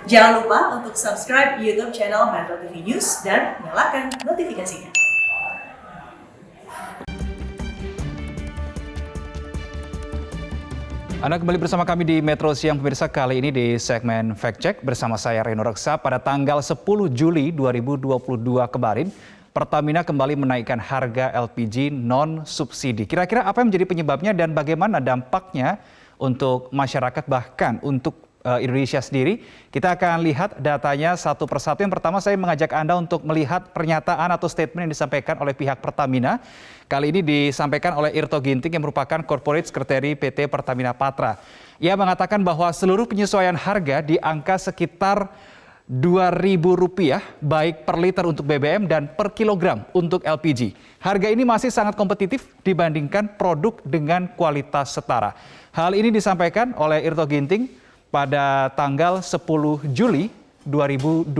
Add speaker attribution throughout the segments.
Speaker 1: Jangan lupa untuk subscribe YouTube channel Metro TV News dan nyalakan notifikasinya.
Speaker 2: Anda kembali bersama kami di Metro Siang pemirsa, kali ini di segmen Fact Check bersama saya Reno Reksa. Pada tanggal 10 Juli 2022 kemarin, Pertamina kembali menaikkan harga LPG non-subsidi. Kira-kira apa yang menjadi penyebabnya dan bagaimana dampaknya untuk masyarakat bahkan untuk Indonesia sendiri? Kita akan lihat datanya satu persatu. Yang pertama saya mengajak Anda untuk melihat pernyataan atau statement yang disampaikan oleh pihak Pertamina. Kali ini disampaikan oleh Irto Ginting yang merupakan Corporate Secretary PT Pertamina Patra. Ia mengatakan bahwa seluruh penyesuaian harga di angka sekitar Rp2.000 baik per liter untuk BBM dan per kilogram untuk LPG. Harga ini masih sangat kompetitif dibandingkan produk dengan kualitas setara. Hal ini disampaikan oleh Irto Ginting pada tanggal 10 Juli 2022.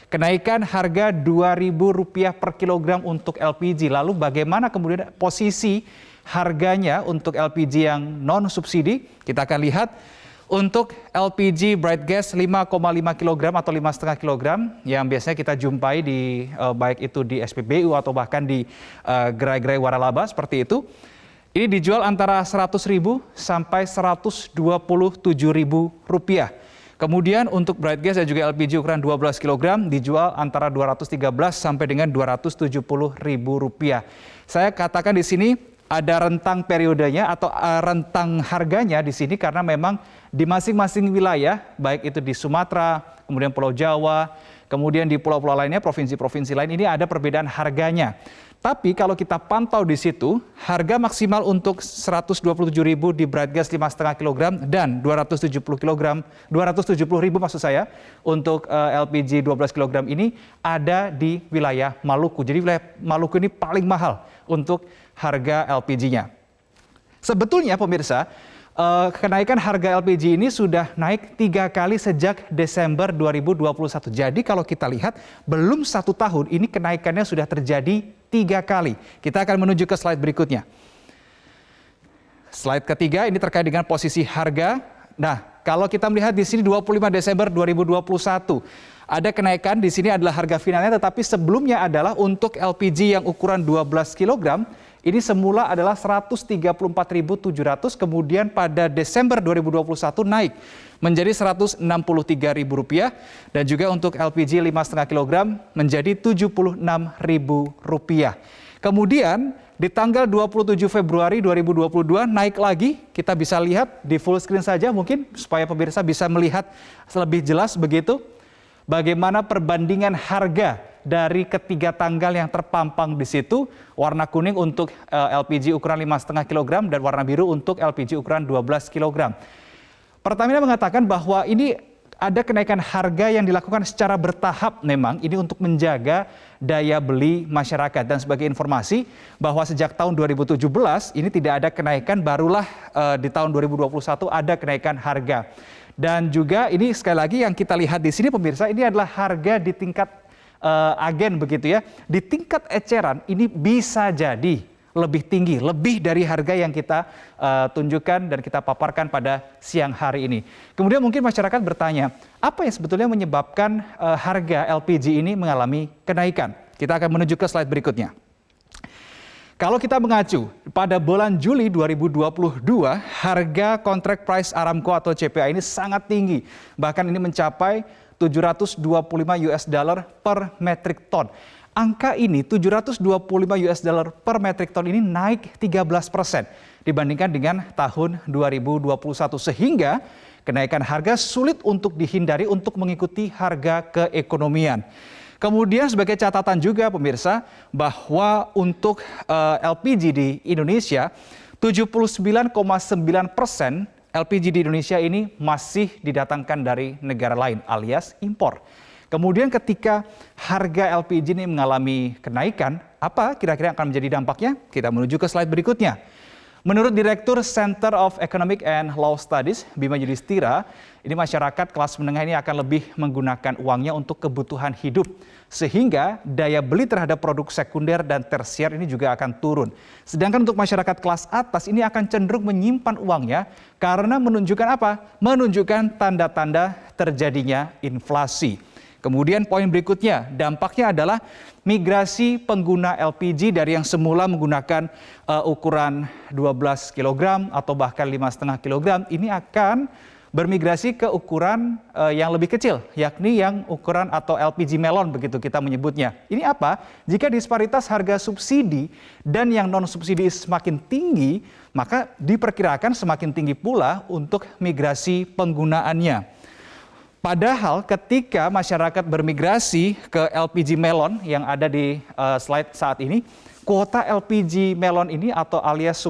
Speaker 2: Kenaikan harga Rp2.000 per kilogram untuk LPG. Lalu bagaimana kemudian posisi harganya untuk LPG yang non-subsidi? Kita akan lihat untuk LPG bright gas 5,5 kg atau 5,5 kg yang biasanya kita jumpai di baik itu di SPBU atau bahkan di gerai-gerai waralaba seperti itu. Ini dijual antara Rp100.000 sampai Rp127.000. Kemudian untuk bright gas dan juga LPG ukuran 12 kg dijual antara Rp213 sampai dengan Rp270.000. Saya katakan di sini ada rentang periodenya atau rentang harganya di sini karena memang di masing-masing wilayah, baik itu di Sumatera, kemudian Pulau Jawa, kemudian di pulau-pulau lainnya, provinsi-provinsi lain, ini ada perbedaan harganya. Tapi kalau kita pantau di situ, harga maksimal untuk Rp127.000 di bright gas 5,5 kg dan Rp270.000 maksud saya untuk LPG 12 kg ini ada di wilayah Maluku. Jadi wilayah Maluku ini paling mahal untuk harga LPG-nya. Sebetulnya pemirsa, kenaikan harga LPG ini sudah naik 3 kali sejak Desember 2021. Jadi kalau kita lihat belum 1 tahun ini kenaikannya sudah terjadi 3 kali. Kita akan menuju ke slide berikutnya. Slide ketiga ini terkait dengan posisi harga. Nah, kalau kita melihat di sini 25 Desember 2021 ada kenaikan di sini adalah harga finalnya, tetapi sebelumnya adalah untuk LPG yang ukuran 12 kg ini semula adalah Rp134.700, kemudian pada Desember 2021 naik menjadi Rp163.000 dan juga untuk LPG 5,5 kg menjadi Rp76.000. Kemudian di tanggal 27 Februari 2022 naik lagi, kita bisa lihat di full screen saja mungkin supaya pemirsa bisa melihat lebih jelas begitu bagaimana perbandingan harga dari ketiga tanggal yang terpampang di situ. Warna kuning untuk LPG ukuran 5,5 kg dan warna biru untuk LPG ukuran 12 kg. Pertamina mengatakan bahwa ini ada kenaikan harga yang dilakukan secara bertahap memang ini untuk menjaga daya beli masyarakat. Dan sebagai informasi bahwa sejak tahun 2017 ini tidak ada kenaikan, barulah di tahun 2021 ada kenaikan harga. Dan juga ini sekali lagi yang kita lihat di sini pemirsa, ini adalah harga di tingkat agen begitu ya. Di tingkat eceran ini bisa jadi lebih tinggi, lebih dari harga yang kita tunjukkan dan kita paparkan pada siang hari ini. Kemudian mungkin masyarakat bertanya, apa yang sebetulnya menyebabkan harga LPG ini mengalami kenaikan? Kita akan menuju ke slide berikutnya. Kalau kita mengacu pada bulan Juli 2022, harga contract price Aramco atau CPA ini sangat tinggi. Bahkan ini mencapai $725 per metric ton. Angka ini $725 per metric ton ini naik 13% dibandingkan dengan tahun 2021 sehingga kenaikan harga sulit untuk dihindari untuk mengikuti harga keekonomian. Kemudian sebagai catatan juga pemirsa bahwa untuk LPG di Indonesia 79,9% LPG di Indonesia ini masih didatangkan dari negara lain alias impor. Kemudian ketika harga LPG ini mengalami kenaikan, apa kira-kira akan menjadi dampaknya? Kita menuju ke slide berikutnya. Menurut Direktur Center of Economic and Law Studies, Bima Yudhistira, ini masyarakat kelas menengah ini akan lebih menggunakan uangnya untuk kebutuhan hidup. Sehingga daya beli terhadap produk sekunder dan tersier ini juga akan turun. Sedangkan untuk masyarakat kelas atas ini akan cenderung menyimpan uangnya karena menunjukkan apa? Menunjukkan tanda-tanda terjadinya inflasi. Kemudian poin berikutnya, dampaknya adalah migrasi pengguna LPG dari yang semula menggunakan ukuran 12 kg atau bahkan 5,5 kg, ini akan bermigrasi ke ukuran yang lebih kecil, yakni yang ukuran atau LPG melon begitu kita menyebutnya. Ini apa? Jika disparitas harga subsidi dan yang non-subsidi semakin tinggi, maka diperkirakan semakin tinggi pula untuk migrasi penggunaannya. Padahal ketika masyarakat bermigrasi ke LPG melon yang ada di slide saat ini, kuota LPG melon ini atau alias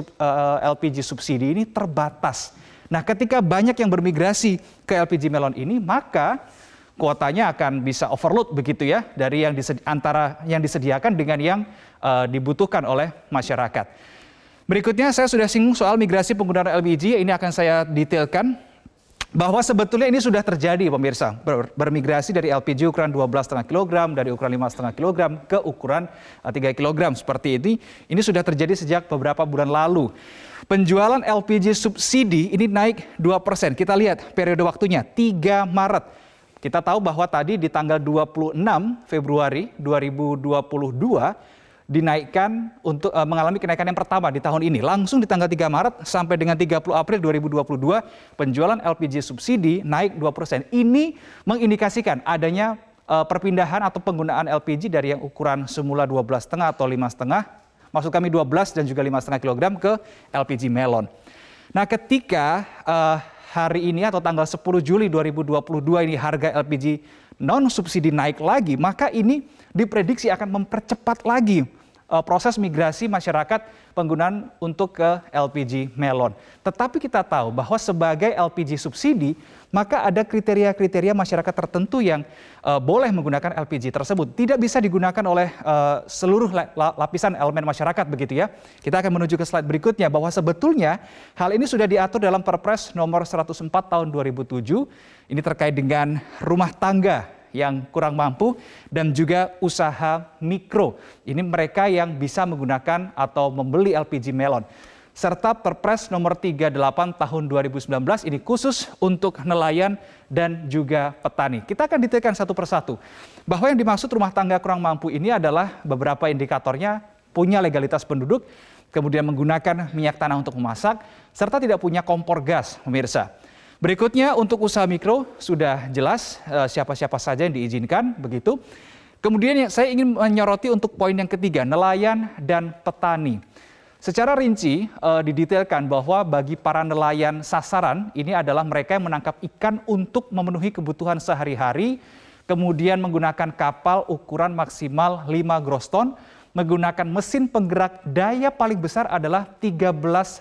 Speaker 2: LPG subsidi ini terbatas. Nah, ketika banyak yang bermigrasi ke LPG melon ini, maka kuotanya akan bisa overload begitu ya, dari antara yang disediakan dengan yang dibutuhkan oleh masyarakat. Berikutnya saya sudah singgung soal migrasi penggunaan LPG, ini akan saya detailkan. Bahwa sebetulnya ini sudah terjadi pemirsa, bermigrasi dari LPG ukuran 12,5 kg, dari ukuran 5,5 kg ke ukuran 3 kg seperti ini sudah terjadi sejak beberapa bulan lalu. Penjualan LPG subsidi ini naik 2%, kita lihat periode waktunya 3 Maret. Kita tahu bahwa tadi di tanggal 26 Februari 2022, dinaikkan untuk mengalami kenaikan yang pertama di tahun ini. Langsung di tanggal 3 Maret sampai dengan 30 April 2022, penjualan LPG subsidi naik 2%. Ini mengindikasikan adanya perpindahan atau penggunaan LPG dari yang ukuran semula 12,5 atau 5,5, maksud kami 12 dan juga 5,5 kg ke LPG melon. Nah, ketika hari ini atau tanggal 10 Juli 2022 ini harga LPG non-subsidi naik lagi, maka ini diprediksi akan mempercepat lagi proses migrasi masyarakat penggunaan untuk ke LPG melon. Tetapi kita tahu bahwa sebagai LPG subsidi, maka ada kriteria-kriteria masyarakat tertentu yang boleh menggunakan LPG tersebut. Tidak bisa digunakan oleh seluruh lapisan elemen masyarakat begitu ya. Kita akan menuju ke slide berikutnya bahwa sebetulnya hal ini sudah diatur dalam Perpres nomor 104 tahun 2007. Ini terkait dengan rumah tangga yang kurang mampu dan juga usaha mikro. Ini mereka yang bisa menggunakan atau membeli LPG melon. Serta Perpres nomor 38 tahun 2019 ini khusus untuk nelayan dan juga petani. Kita akan detailkan satu persatu. Bahwa yang dimaksud rumah tangga kurang mampu ini adalah beberapa indikatornya punya legalitas penduduk, kemudian menggunakan minyak tanah untuk memasak, serta tidak punya kompor gas, pemirsa. Berikutnya untuk usaha mikro sudah jelas siapa-siapa saja yang diizinkan begitu. Kemudian saya ingin menyoroti untuk poin yang ketiga, nelayan dan petani. Secara rinci didetailkan bahwa bagi para nelayan sasaran ini adalah mereka yang menangkap ikan untuk memenuhi kebutuhan sehari-hari, kemudian menggunakan kapal ukuran maksimal 5 gross ton, menggunakan mesin penggerak daya paling besar adalah 13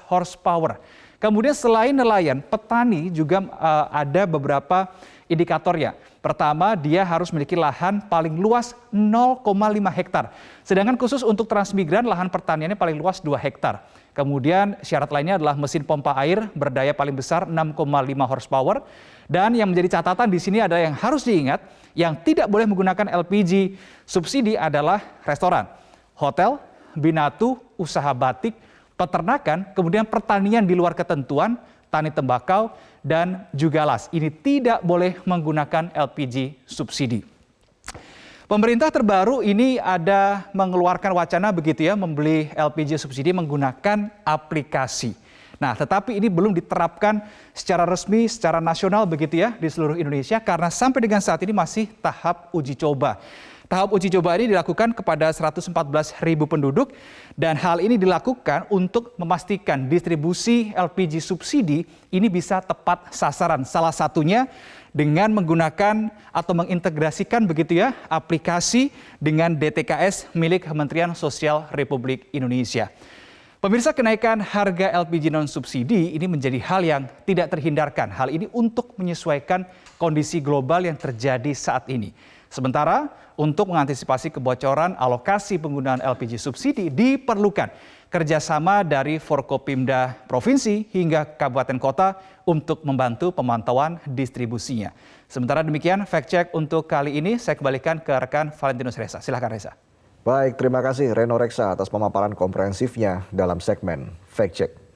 Speaker 2: horsepower. Kemudian selain nelayan, petani juga ada beberapa indikatornya. Pertama, dia harus memiliki lahan paling luas 0,5 hektar. Sedangkan khusus untuk transmigran, lahan pertaniannya paling luas 2 hektar. Kemudian syarat lainnya adalah mesin pompa air berdaya paling besar 6,5 horsepower. Dan yang menjadi catatan di sini ada yang harus diingat, yang tidak boleh menggunakan LPG subsidi adalah restoran, hotel, binatu, usaha batik, peternakan, kemudian pertanian di luar ketentuan, tani tembakau, dan juga las. Ini tidak boleh menggunakan LPG subsidi. Pemerintah terbaru ini ada mengeluarkan wacana begitu ya, membeli LPG subsidi menggunakan aplikasi. Nah, tetapi ini belum diterapkan secara resmi, secara nasional begitu ya di seluruh Indonesia karena sampai dengan saat ini masih tahap uji coba. Tahap uji coba ini dilakukan kepada 114.000 penduduk dan hal ini dilakukan untuk memastikan distribusi LPG subsidi ini bisa tepat sasaran. Salah satunya dengan menggunakan atau mengintegrasikan begitu ya aplikasi dengan DTKS milik Kementerian Sosial Republik Indonesia. Pemirsa, kenaikan harga LPG non-subsidi ini menjadi hal yang tidak terhindarkan. Hal ini untuk menyesuaikan kondisi global yang terjadi saat ini. Sementara untuk mengantisipasi kebocoran alokasi penggunaan LPG subsidi diperlukan kerjasama dari Forkopimda Provinsi hingga Kabupaten Kota untuk membantu pemantauan distribusinya. Sementara demikian, fact check untuk kali ini saya kembalikan ke rekan Valentinus Reza. Silahkan Reza.
Speaker 3: Baik, terima kasih Reno Reksa atas pemaparan komprehensifnya dalam segmen Fact Check.